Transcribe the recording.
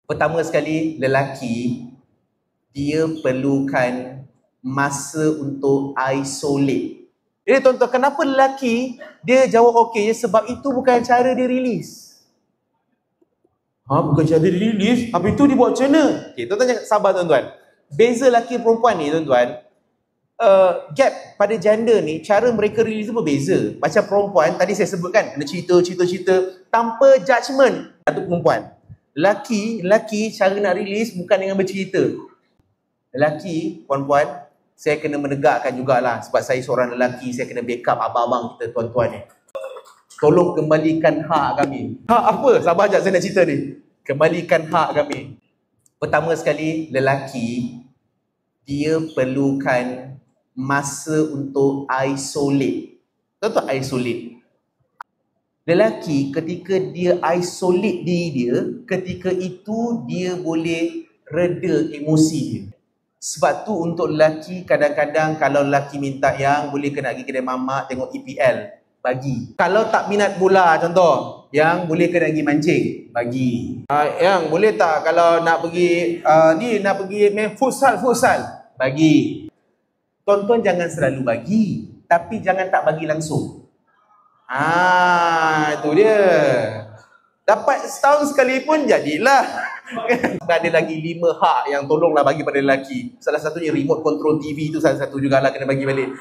Pertama sekali, lelaki dia perlukan masa untuk isolate. Jadi tuan-tuan, kenapa lelaki dia jawab okey? Sebab itu bukan cara dia release. Bukan cara dia release? Habis itu dia buat macam mana? Okay, tuan-tuan jangan sabar tuan-tuan. Beza lelaki perempuan ni tuan-tuan, gap pada gender ni, cara mereka release tu berbeza. Macam perempuan, tadi saya sebutkan, kena cerita tanpa judgement. Itu perempuan. Lelaki cara nak release bukan dengan bercerita. Lelaki, puan-puan, saya kena menegakkan jugalah. Sebab saya seorang lelaki, saya kena backup abang-abang kita, tuan-tuan ni. Tolong kembalikan hak kami. Hak apa? Sabar sekejap, saya nak cerita ni. Kembalikan hak kami. Pertama sekali, lelaki, dia perlukan masa untuk isolate. Tuan-tuan, isolate. Lelaki ketika dia isolate diri dia, ketika itu dia boleh reda emosi dia. Sebab tu untuk lelaki, kadang-kadang kalau lelaki minta yang boleh kena pergi kedai mamak tengok EPL, bagi. Kalau tak minat bola contoh, yang boleh kena pergi mancing, bagi. Yang boleh tak kalau nak pergi nak pergi main futsal, bagi. Tuan-tuan jangan selalu bagi, tapi jangan tak bagi langsung. Itu dia. Dapat setahun sekali pun jadilah. Ada lagi 5 hak yang tolonglah bagi pada lelaki. Salah satunya remote control TV tu salah satu jugalah kena bagi balik.